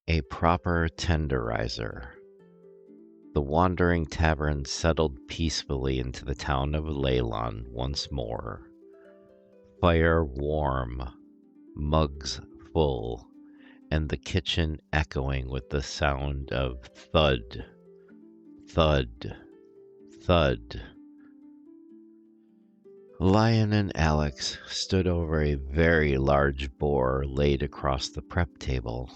A proper tenderizer. The Wandering Tavern settled peacefully into the town of Leilon once more. Fire warm, mugs full, and the kitchen echoing with the sound of thud, thud, thud. Lion and Alex stood over a very large boar laid across the prep table.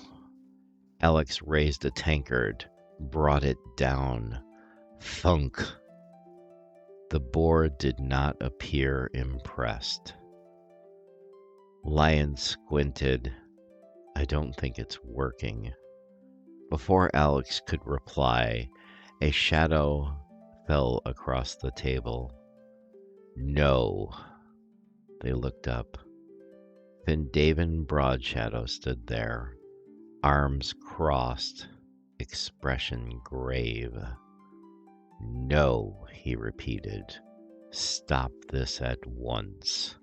Alex raised a tankard, brought it down. Thunk. The boar did not appear impressed. Lion squinted. I don't think it's working. Before Alex could reply, a shadow fell across the table. No. They looked up. Findavin Broadshadow stood there, arms crossed, expression grave. No, he repeated. Stop this at once.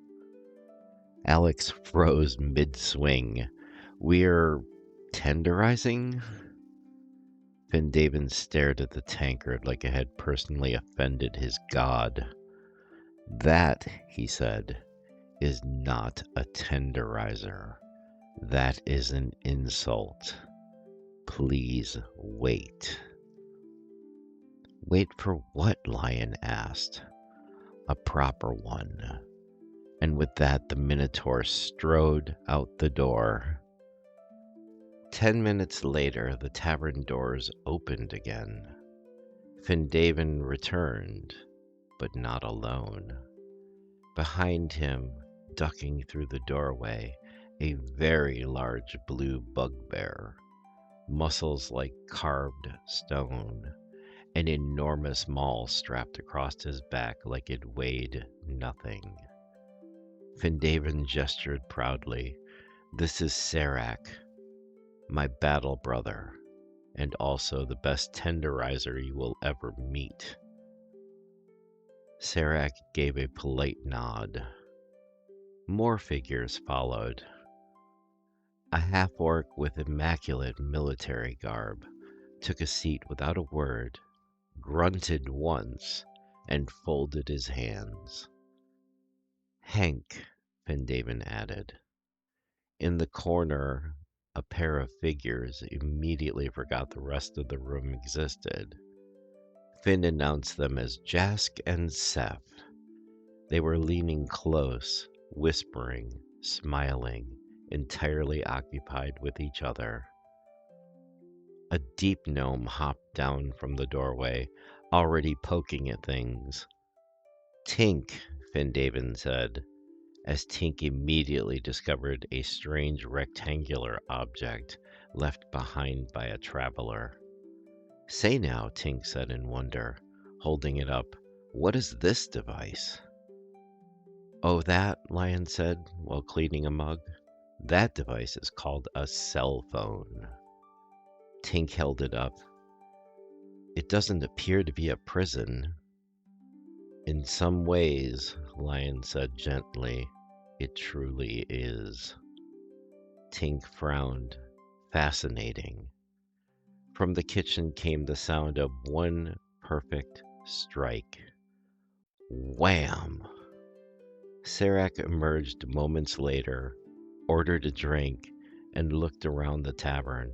Alex froze mid-swing. We're tenderizing? Findavin stared at the tankard like it had personally offended his god. That, he said, is not a tenderizer. That is an insult. Please wait. Wait for what? Lion asked. A proper one. And with that, the minotaur strode out the door. 10 minutes later, the tavern doors opened again. Findavin returned, but not alone. Behind him, ducking through the doorway, a very large blue bugbear, muscles like carved stone, an enormous maul strapped across his back like it weighed nothing. Findavin gestured proudly. This is Serac, my battle brother, and also the best tenderizer you will ever meet. Serac gave a polite nod. More figures followed. A half-orc with immaculate military garb took a seat without a word, grunted once, and folded his hands. Hank, Findavin added. In the corner, a pair of figures immediately forgot the rest of the room existed. Finn announced them as Jask and Seth. They were leaning close, whispering, smiling, entirely occupied with each other. A deep gnome hopped down from the doorway, already poking at things. Tink, Findavin said, as Tink immediately discovered a strange rectangular object left behind by a traveler. Say now, Tink said in wonder, holding it up, what is this device? Oh, that, Lion said while cleaning a mug. That device is called a cellphone. Tink held it up. It doesn't appear to be a prison. In some ways, Lion said gently, it truly is. Tink frowned. Fascinating. From the kitchen came the sound of one perfect strike. Wham! Serac emerged moments later, ordered a drink, and looked around the tavern.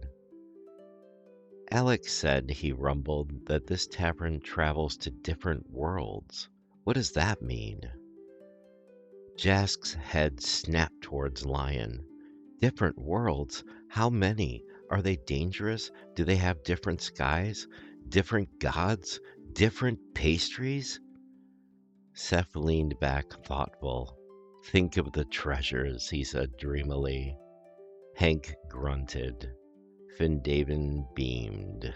Alex said, he rumbled, that this tavern travels to different worlds. What does that mean? Jask's head snapped towards Lion. Different worlds? How many? Are they dangerous? Do they have different skies? Different gods? Different pastries? Seth leaned back, thoughtful. Think of the treasures, he said dreamily. Hank grunted. Findavin beamed.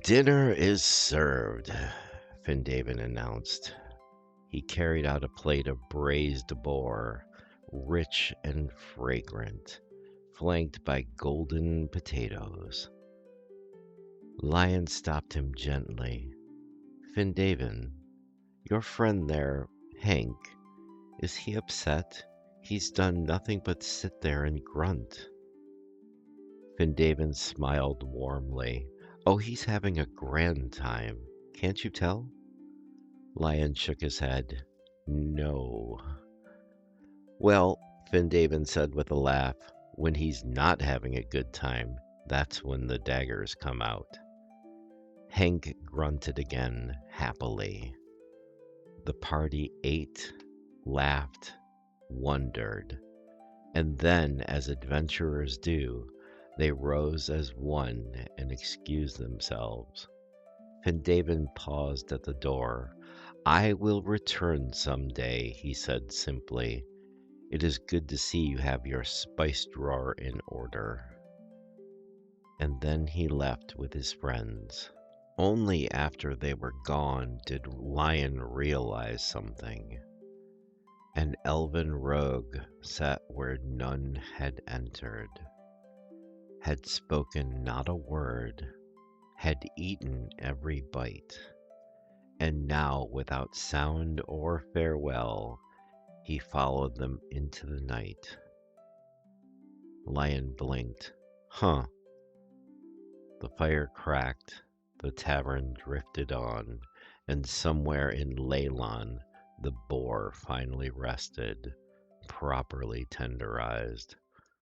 Dinner is served, Findavin announced. He carried out a plate of braised boar, rich and fragrant, flanked by golden potatoes. Lion stopped him gently. Findavin, your friend there, Hank, is he upset? He's done nothing but sit there and grunt. Findavin smiled warmly. Oh, he's having a grand time. Can't you tell? Lion shook his head. No. Well, Findavin said with a laugh, when he's not having a good time, that's when the daggers come out. Hank grunted again, happily. The party ate, laughed, wondered, and then, as adventurers do, they rose as one and excused themselves. Findavin paused at the door. I will return some day, he said simply. It is good to see you have your spice drawer in order. And then he left with his friends. Only after they were gone did Lion realize something. An elven rogue sat where none had entered, had spoken not a word, had eaten every bite, and now without sound or farewell, he followed them into the night. Lion blinked. Huh. The fire cracked, the tavern drifted on, and somewhere in Leilon, the boar finally rested, properly tenderized.